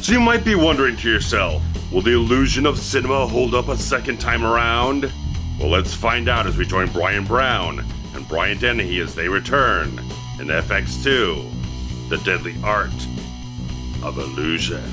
So you might be wondering to yourself, will the illusion of cinema hold up a second time around? Well, let's find out as we join Bryan Brown and Brian Dennehy as they return in FX2, The Deadly Art of Illusion.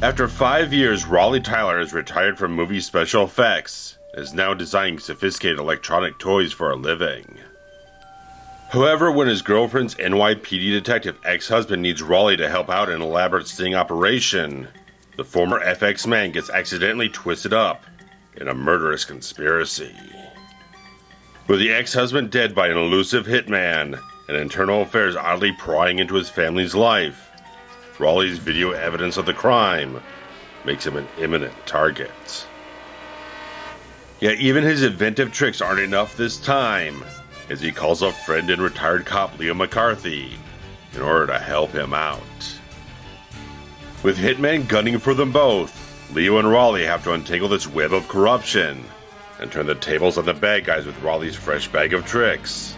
After 5 years, Raleigh Tyler has retired from movie special effects and is now designing sophisticated electronic toys for a living. However, when his girlfriend's NYPD detective ex-husband needs Raleigh to help out in an elaborate sting operation, the former FX man gets accidentally twisted up in a murderous conspiracy. With the ex-husband dead by an elusive hitman and internal affairs oddly prying into his family's life, Raleigh's video evidence of the crime makes him an imminent target. Yet even his inventive tricks aren't enough this time, as he calls up friend and retired cop Leo McCarthy in order to help him out. With hitmen gunning for them both, Leo and Raleigh have to untangle this web of corruption and turn the tables on the bad guys with Raleigh's fresh bag of tricks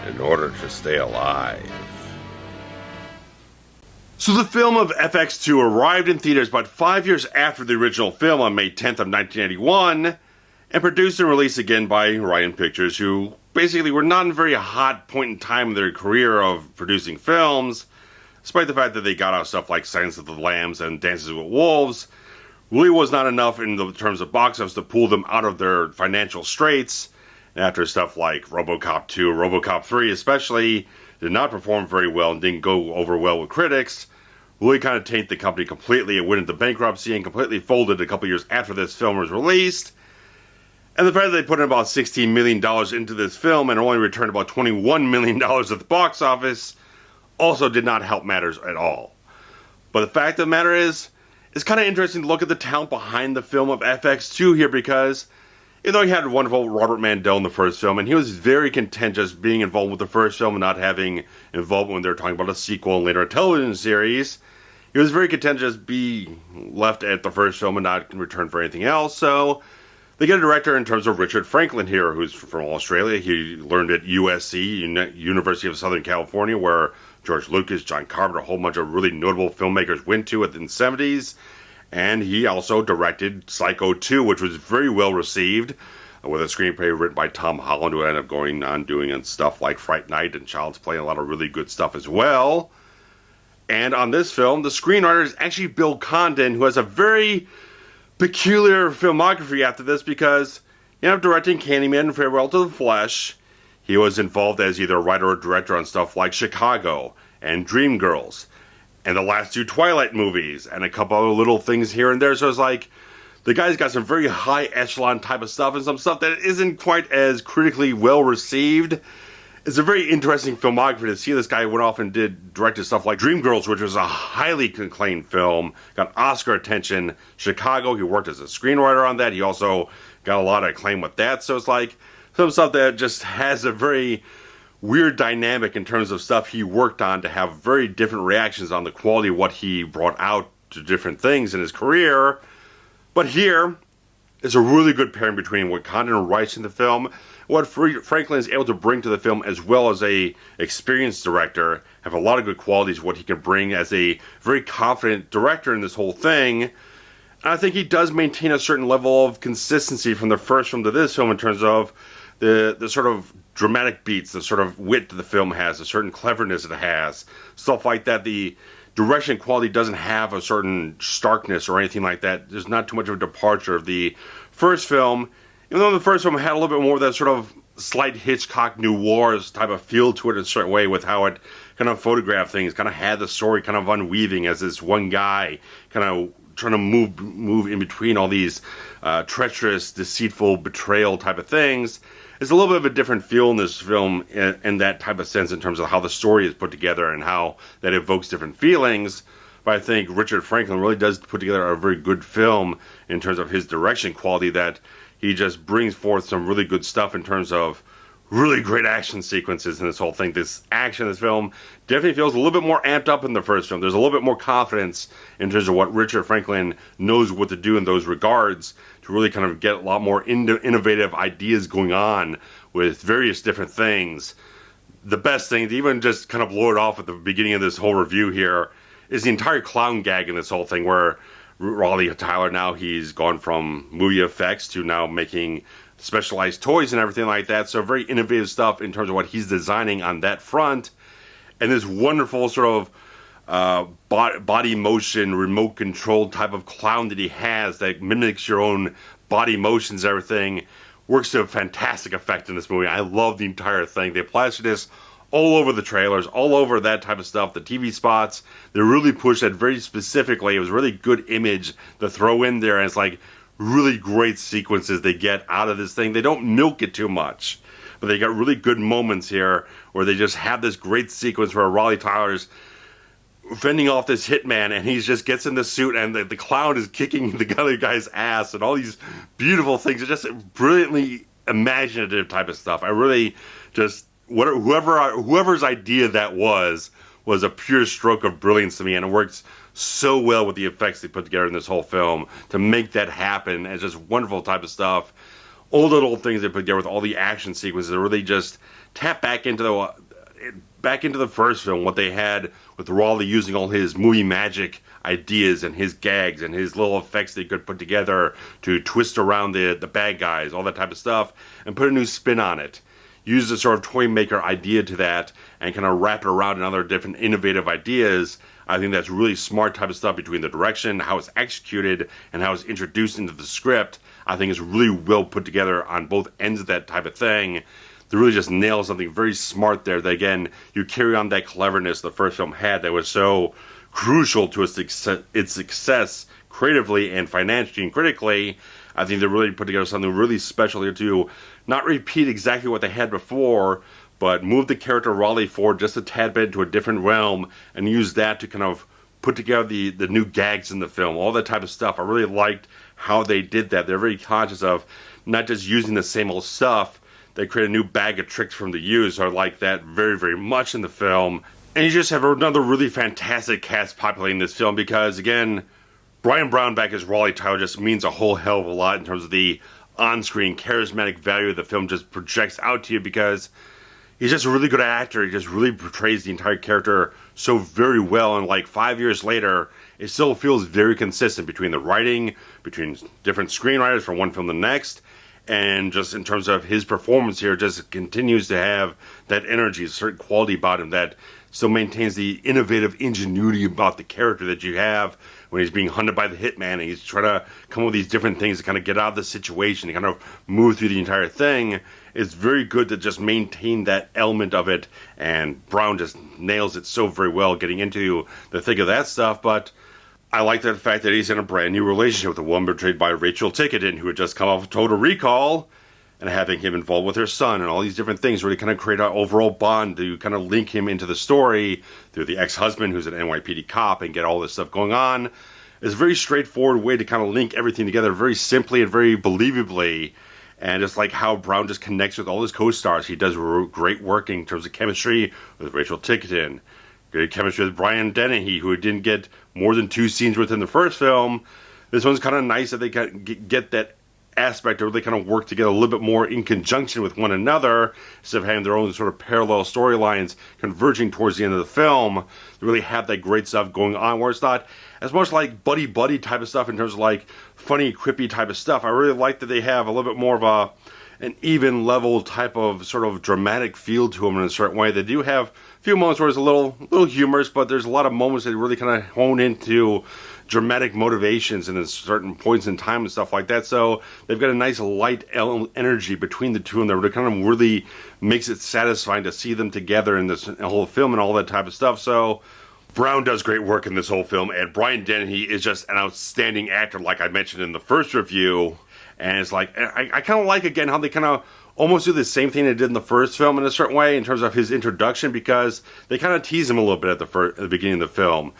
in order to stay alive. So the film of FX2 arrived in theaters about 5 years after the original film on May 10th of 1981, and produced and released again by Ryan Pictures, who basically were not in a very hot point in time in their career of producing films, despite the fact that they got out stuff like Silence of the Lambs and Dances with Wolves. Really was not enough in the terms of box office to pull them out of their financial straits. And after stuff like RoboCop 2, RoboCop 3 especially, did not perform very well and didn't go over well with critics, really kind of tainted the company completely. It went into bankruptcy and completely folded a couple years after this film was released. And the fact that they put in about $16 million into this film and only returned about $21 million at the box office also did not help matters at all. But the fact of the matter is, it's kind of interesting to look at the talent behind the film of FX2 here, because even though he had wonderful Robert Mandel in the first film, and he was very content just being involved with the first film and not having involvement when they were talking about a sequel and later a television series, he was very content to just be left at the first film and not return for anything else. So they get a director in terms of Richard Franklin here, who's from Australia. He learned at USC, University of Southern California, where George Lucas, John Carpenter, a whole bunch of really notable filmmakers went to in the 70s. And he also directed Psycho 2, which was very well received, with a screenplay written by Tom Holland, who ended up going on doing stuff like Fright Night and Child's Play, a lot of really good stuff as well. And on this film, the screenwriter is actually Bill Condon, who has a very peculiar filmography after this, because he ended up directing Candyman and Farewell to the Flesh. He was involved as either a writer or director on stuff like Chicago and Dreamgirls and the last two Twilight movies and a couple other little things here and there. So it's like, the guy's got some very high echelon type of stuff and some stuff that isn't quite as critically well received. It's a very interesting filmography to see. This guy went off and directed stuff like Dreamgirls, which was a highly acclaimed film, got Oscar attention. Chicago, he worked as a screenwriter on that. He also got a lot of acclaim with that. So it's like some stuff that just has a very weird dynamic in terms of stuff he worked on to have very different reactions on the quality of what he brought out to different things in his career. But here is a really good pairing between what Condon writes in the film, what Franklin is able to bring to the film, as well as a experienced director, have a lot of good qualities, what he can bring as a very confident director in this whole thing. And I think he does maintain a certain level of consistency from the first film to this film in terms of the sort of dramatic beats, the sort of wit that the film has, the certain cleverness it has, stuff like that. The direction quality doesn't have a certain starkness or anything like that. There's not too much of a departure of the first film, even though the first film had a little bit more of that sort of slight Hitchcock noir type of feel to it in a certain way, with how it kind of photographed things, kind of had the story kind of unweaving as this one guy kind of trying to move in between all these treacherous, deceitful, betrayal type of things. There's a little bit of a different feel in this film in that type of sense in terms of how the story is put together and how that evokes different feelings. But I think Richard Franklin really does put together a very good film in terms of his direction quality, that he just brings forth some really good stuff in terms of really great action sequences in this whole thing. This action in this film definitely feels a little bit more amped up in the first film. There's a little bit more confidence in terms of what Richard Franklin knows what to do in those regards to really kind of get a lot more innovative ideas going on with various different things. the best thing, to even just kind of blow it off at the beginning of this whole review here, is the entire clown gag in this whole thing, where Raleigh Tyler, now he's gone from movie effects to now making specialized toys and everything like that. So very innovative stuff in terms of what he's designing on that front. And this wonderful sort of body motion, remote control type of clown that he has that mimics your own body motions and everything works to a fantastic effect in this movie. I love the entire thing. They plastered this all over the trailers, all over that type of stuff, the TV spots. They really pushed that very specifically. It was a really good image to throw in there, and it's like really great sequences they get out of this thing. They don't milk it too much, but they got really good moments here where they just have this great sequence where Raleigh Tyler's fending off this hitman, and he just gets in the suit, and the clown is kicking the other guy's ass, and all these beautiful things. It's just brilliantly imaginative type of stuff. I really just, whoever's idea that was a pure stroke of brilliance to me, and it works so well with the effects they put together in this whole film to make that happen. And it's just wonderful type of stuff. All the little things they put together with all the action sequences that really just tap back into the first film, what they had with Raleigh using all his movie magic ideas and his gags and his little effects they could put together to twist around the bad guys, all that type of stuff, and put a new spin on it. Use the sort of toy maker idea to that and kind of wrap it around in other different innovative ideas. I think that's really smart type of stuff between the direction, how it's executed, and how it's introduced into the script. I think it's really well put together on both ends of that type of thing. They really just nail something very smart there that, again, you carry on that cleverness the first film had that was so crucial to its success creatively and financially and critically. I think they really put together something really special here to not repeat exactly what they had before, but move the character Raleigh forward just a tad bit into a different realm and use that to kind of put together the new gags in the film, all that type of stuff. I really liked how they did that. They're very conscious of not just using the same old stuff. They create a new bag of tricks for them to use. So I like that very, very much in the film. And you just have another really fantastic cast populating this film because, again, Bryan Brown back as Raleigh Tyler just means a whole hell of a lot in terms of the on-screen charismatic value the film just projects out to you because he's just a really good actor. He just really portrays the entire character so very well. And like 5 years later, it still feels very consistent between the writing, between different screenwriters from one film to the next, and just in terms of his performance here, just continues to have that energy, a certain quality about him that still maintains the innovative ingenuity about the character that you have when he's being hunted by the hitman and he's trying to come up with these different things to kind of get out of the situation and kind of move through the entire thing. It's very good to just maintain that element of it, and Brown just nails it so very well getting into the thick of that stuff. But I like the fact that he's in a brand new relationship with a woman portrayed by Rachel Ticotin, who had just come off of Total Recall, and having him involved with her son and all these different things really kind of create an overall bond to kind of link him into the story through the ex-husband who's an NYPD cop and get all this stuff going on. It's a very straightforward way to kind of link everything together very simply and very believably. And just like how Brown just connects with all his co-stars. He does great work in terms of chemistry with Rachel Ticotin. Good chemistry with Bryan Dennehy, who didn't get more than 2 scenes within the first film. This one's kind of nice that they get that aspect where they kind of work together a little bit more in conjunction with one another instead of having their own sort of parallel storylines converging towards the end of the film. They really have that great stuff going on where it's not as much like buddy type of stuff in terms of like funny, quippy type of stuff. I really like that they have a little bit more of an even level type of sort of dramatic feel to them in a certain way. They do have a few moments where it's a little humorous, but there's a lot of moments that really kind of hone into dramatic motivations and at certain points in time and stuff like that. So they've got a nice light energy between the two, and that kind of really makes it satisfying to see them together in this whole film and all that type of stuff. So Brown does great work in this whole film, and Bryan Dennehy is just an outstanding actor, like I mentioned in the first review. And it's like, I kind of like, again, how they kind of almost do the same thing they did in the first film in a certain way in terms of his introduction, because they kind of tease him a little bit at the beginning of the film.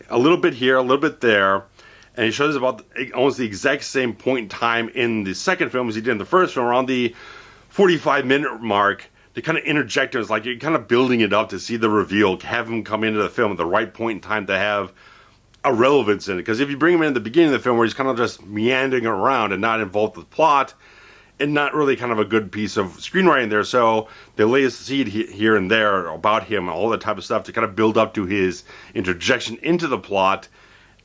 A little bit here, a little bit there, and he shows about almost the exact same point in time in the second film as he did in the first film, around the 45-minute mark. They kind of interject him. It's like you're kind of building it up to see the reveal, have him come into the film at the right point in time to have a relevance in it. Because if you bring him in at the beginning of the film where he's kind of just meandering around and not involved with plot, and not really kind of a good piece of screenwriting there. So they lay a seed here and there about him, all that type of stuff to kind of build up to his interjection into the plot.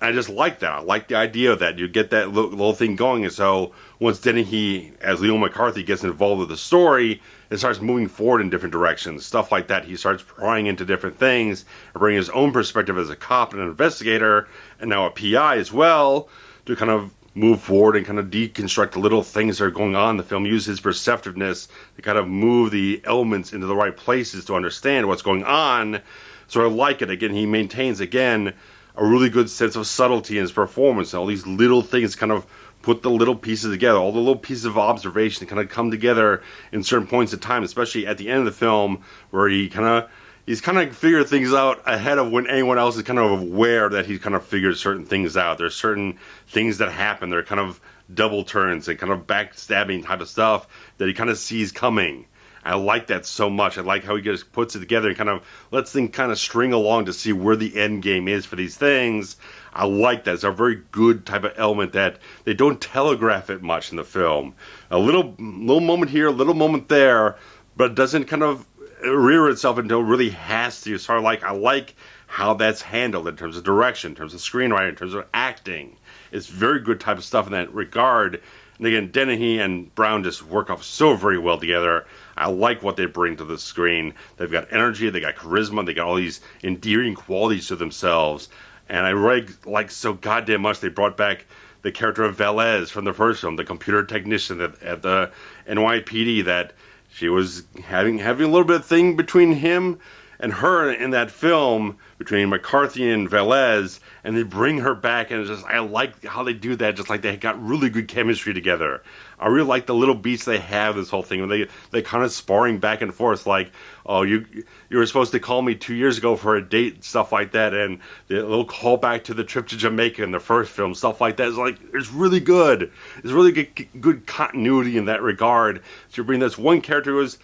And I just like that. I like the idea of that. You get that little thing going. And so once Dennehy, as Leo McCarthy, gets involved with the story, it starts moving forward in different directions. Stuff like that. He starts prying into different things and bringing his own perspective as a cop and an investigator, and now a PI as well, to kind of move forward and kind of deconstruct the little things that are going on in the film. Use his perceptiveness to kind of move the elements into the right places to understand what's going on. So I like it. Again, he maintains, again, a really good sense of subtlety in his performance. All these little things kind of put the little pieces together. All the little pieces of observation kind of come together in certain points of time, especially at the end of the film, where he's kind of figured things out ahead of when anyone else is kind of aware that he's kind of figured certain things out. There's certain things that happen. They're kind of double turns and kind of backstabbing type of stuff that he kind of sees coming. I like that so much. I like how he just puts it together and kind of lets things kind of string along to see where the end game is for these things. I like that. It's a very good type of element that they don't telegraph it much in the film. A little moment here, a little moment there, but it doesn't kind of rear itself until it really has to. So I like how that's handled in terms of direction, in terms of screenwriting, in terms of acting. It's very good type of stuff in that regard. And again, Dennehy and Brown just work off so very well together. I like what they bring to the screen. They've got energy, they got charisma, they got all these endearing qualities to themselves. And I really like so goddamn much they brought back the character of Velez from the first film, the computer technician at the NYPD, that she was having a little bit of thing between him and her in that film, between McCarthy and Velez, and they bring her back, and it's just, I like how they do that, just like they got really good chemistry together. I really like the little beats they have, this whole thing, when they kind of sparring back and forth, like, oh, you were supposed to call me 2 years ago for a date, stuff like that, and the little callback to the trip to Jamaica in the first film, stuff like that. It's like, it's really good. It's really good continuity in that regard. So you bring this one character who is,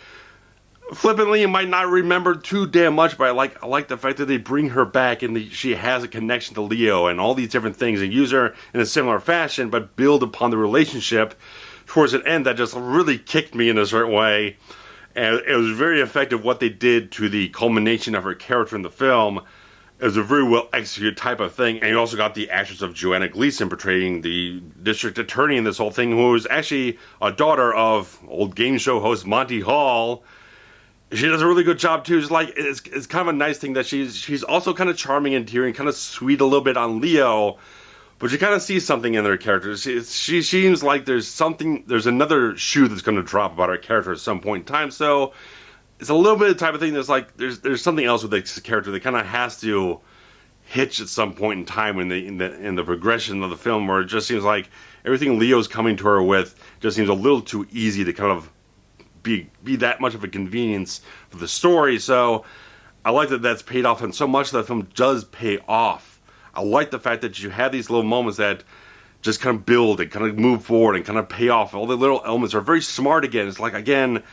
flippantly, you might not remember too damn much, but I like the fact that they bring her back and she has a connection to Leo and all these different things, and use her in a similar fashion, but build upon the relationship towards an end that just really kicked me in a certain way. And it was very effective what they did to the culmination of her character in the film. It was a very well executed type of thing. And you also got the actress of Joanna Gleason portraying the district attorney in this whole thing, who was actually a daughter of old game show host Monty Hall. She does a really good job too. It's kind of a nice thing that she's also kind of charming and endearing, kind of sweet a little bit on Leo, but you kind of see something in their character. She seems like there's another shoe that's going to drop about her character at some point in time. So it's a little bit of the type of thing that's like there's something else with this character that kind of has to hitch at some point in time in the progression of the film, where it just seems like everything Leo's coming to her with just seems a little too easy to kind of be that much of a convenience for the story. So I like that that's paid off, and so much of the film does pay off. I like the fact that you have these little moments that just kind of build and kind of move forward and kind of pay off. All the little elements are very smart again. It's like, again,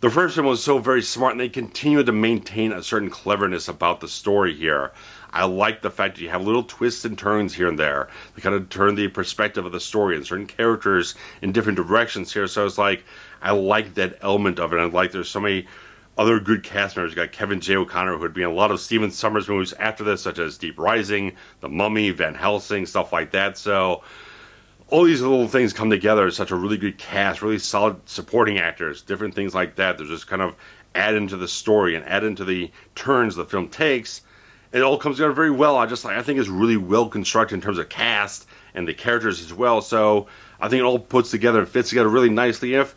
the first film was so very smart, and they continue to maintain a certain cleverness about the story here. I like the fact that you have little twists and turns here and there. They kind of turn the perspective of the story and certain characters in different directions here. So it's like, I like that element of it. And like, there's so many other good cast members. You got Kevin J. O'Connor, who would be in a lot of Stephen Sommers movies after this, such as Deep Rising, The Mummy, Van Helsing, stuff like that. So all these little things come together. Such a really good cast, really solid supporting actors, different things like that. They're just kind of add into the story and add into the turns the film takes. It all comes together very well. I think it's really well constructed in terms of cast and the characters as well. So I think it all puts together and fits together really nicely. Even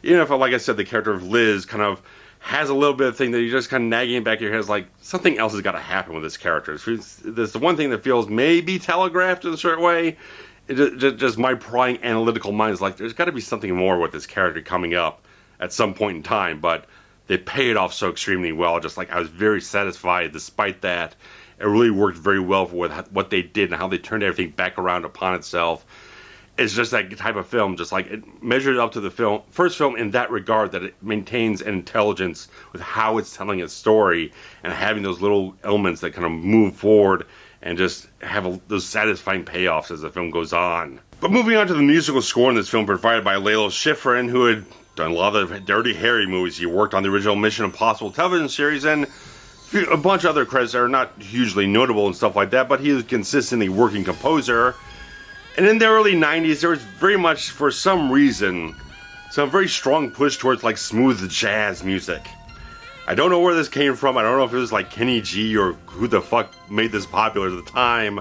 if, like I said, the character of Liz kind of has a little bit of thing that you just kind of nagging back your head, is like, something else has got to happen with this character. There's the one thing that feels maybe telegraphed in a certain way. Just my prying analytical mind is like, there's got to be something more with this character coming up at some point in time, but they pay it off so extremely well. Just like, I was very satisfied despite that. It really worked very well for what they did and how they turned everything back around upon itself. It's just that type of film, just like it measured up to the first film in that regard, that it maintains an intelligence with how it's telling its story and having those little elements that kind of move forward and just have those satisfying payoffs as the film goes on. But moving on to the musical score in this film, provided by Lalo Schifrin, who had done a lot of the Dirty Harry movies. He worked on the original Mission Impossible television series and a bunch of other credits that are not hugely notable and stuff like that, but he was a consistently working composer. And in the early 90s, there was very much, for some reason, some very strong push towards like smooth jazz music. I don't know where this came from. I don't know if it was like Kenny G or who the fuck made this popular at the time.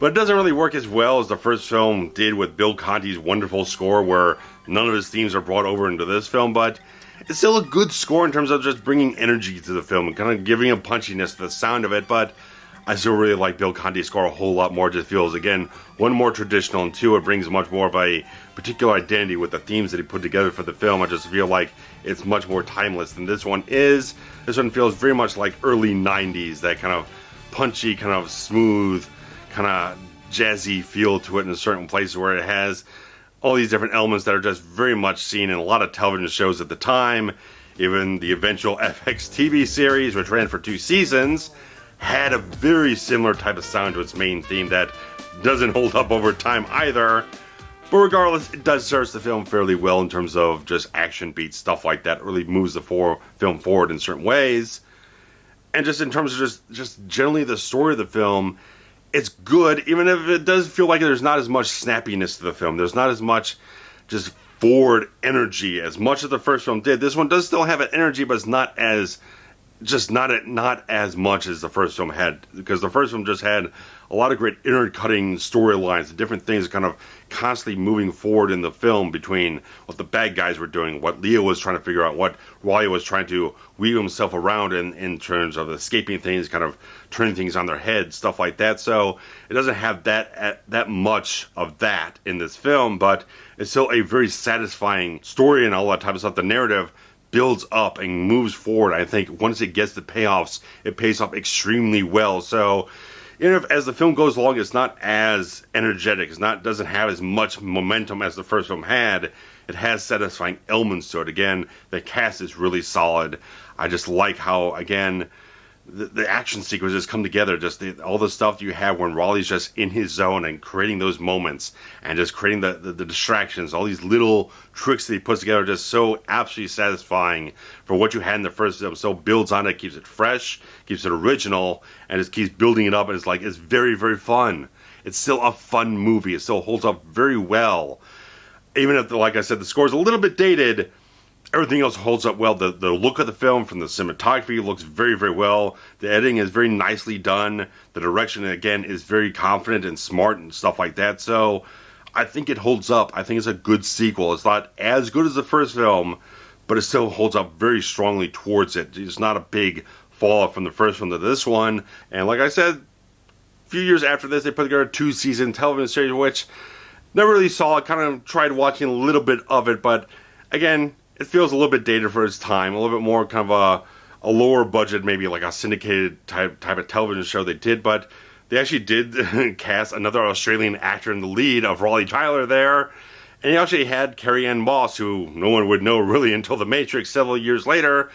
But it doesn't really work as well as the first film did with Bill Conti's wonderful score, where none of his themes are brought over into this film. But it's still a good score in terms of just bringing energy to the film and kind of giving a punchiness to the sound of it. But I still really like Bill Conti's score a whole lot more. It just feels, again, one, more traditional, and two, it brings much more of a particular identity with the themes that he put together for the film. I just feel like it's much more timeless than this one is. This one feels very much like early 90s, that kind of punchy, kind of smooth, kind of jazzy feel to it in a certain place, where it has all these different elements that are just very much seen in a lot of television shows at the time. Even the eventual FX TV series, which ran for 2 seasons, had a very similar type of sound to its main theme that doesn't hold up over time either. But regardless, it does serve the film fairly well in terms of just action beats, stuff like that. It really moves the film forward in certain ways. And just in terms of just generally the story of the film, it's good, even if it does feel like there's not as much snappiness to the film. There's not as much just forward energy as much as the first film did. This one does still have an energy, but it's not as much as the first film had, because the first film just had a lot of great intercutting storylines and different things kind of constantly moving forward in the film between what the bad guys were doing, what Leo was trying to figure out, what Wally was trying to weave himself around in terms of escaping things, kind of turning things on their head, stuff like that. So it doesn't have that much of that in this film, but it's still a very satisfying story and all that type of stuff. The narrative builds up and moves forward. I think once it gets the payoffs, it pays off extremely well. So even if as the film goes along, it's not as energetic, doesn't have as much momentum as the first film had, it has satisfying elements to it. Again, the cast is really solid. I just like how, again, the action sequences come together, just all the stuff you have when Raleigh's just in his zone and creating those moments and just creating the distractions, all these little tricks that he puts together, just so absolutely satisfying for what you had in the first episode. Builds on it, keeps it fresh, keeps it original, and just keeps building it up, and it's very, very fun. It's still a fun movie. It still holds up very well. Even if, like I said, the score's a little bit dated, everything else holds up well. The look of the film, from the cinematography, looks very, very well. The editing is very nicely done. The direction, again, is very confident and smart and stuff like that. So I think it holds up. I think it's a good sequel. It's not as good as the first film, but it still holds up very strongly towards it. It's not a big fall off from the first one to this one. And like I said, a few years after this, they put together a 2-season television series, which never really saw it. Kind of tried watching a little bit of it, but again, it feels a little bit dated for its time, a little bit more kind of a lower budget, maybe like a syndicated type of television show they did, but they actually did cast another Australian actor in the lead of Raleigh Tyler there, and he actually had Carrie-Anne Moss, who no one would know really until The Matrix several years later,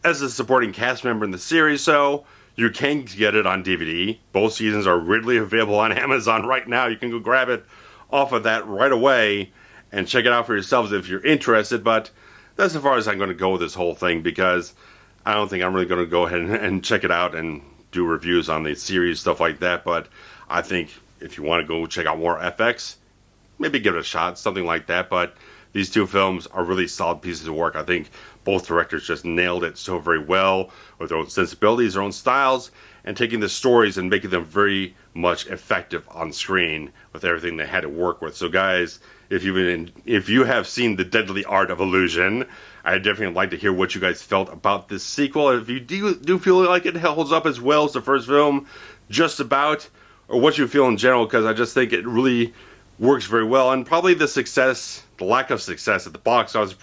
as a supporting cast member in the series. So you can get it on DVD. Both seasons are readily available on Amazon right now. You can go grab it off of that right away and check it out for yourselves if you're interested, but that's as far as I'm going to go with this whole thing, because I don't think I'm really going to go ahead and check it out and do reviews on the series, stuff like that. But I think if you want to go check out more FX, maybe give it a shot, something like that. But these two films are really solid pieces of work. I think both directors just nailed it so very well with their own sensibilities, their own styles, and taking the stories and making them very much effective on screen with everything they had to work with. So guys, if you have seen The Deadly Art of Illusion, I'd definitely like to hear what you guys felt about this sequel. If you do feel like it holds up as well as the first film, just about, or what you feel in general, because I just think it really works very well. And probably the lack of success at the box office,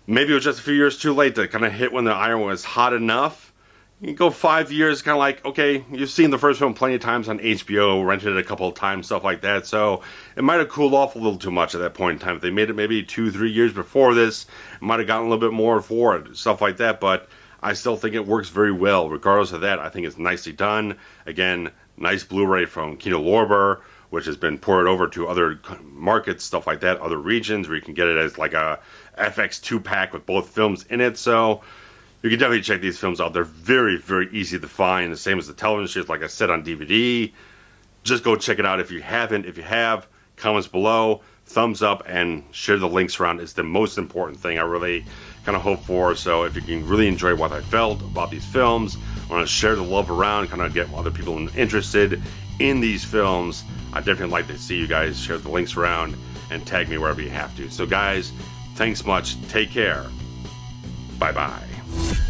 maybe it was just a few years too late to kind of hit when the iron was hot enough. You can go 5 years, kind of like, okay, you've seen the first film plenty of times on HBO, rented it a couple of times, stuff like that. So it might have cooled off a little too much at that point in time. If they made it maybe 2-3 years before this, it might have gotten a little bit more for it, stuff like that. But I still think it works very well. Regardless of that, I think it's nicely done. Again, nice Blu-ray from Kino Lorber, which has been ported over to other markets, stuff like that, other regions, where you can get it as like a FX2 pack with both films in it. So you can definitely check these films out. They're very, very easy to find. The same as the television series, like I said, on DVD. Just go check it out if you haven't. If you have, comments below, thumbs up, and share the links around is the most important thing I really kind of hope for. So if you can really enjoy what I felt about these films, I want to share the love around, kind of get other people interested in these films, I definitely like to see you guys share the links around and tag me wherever you have to. So guys, thanks much. Take care. Bye-bye.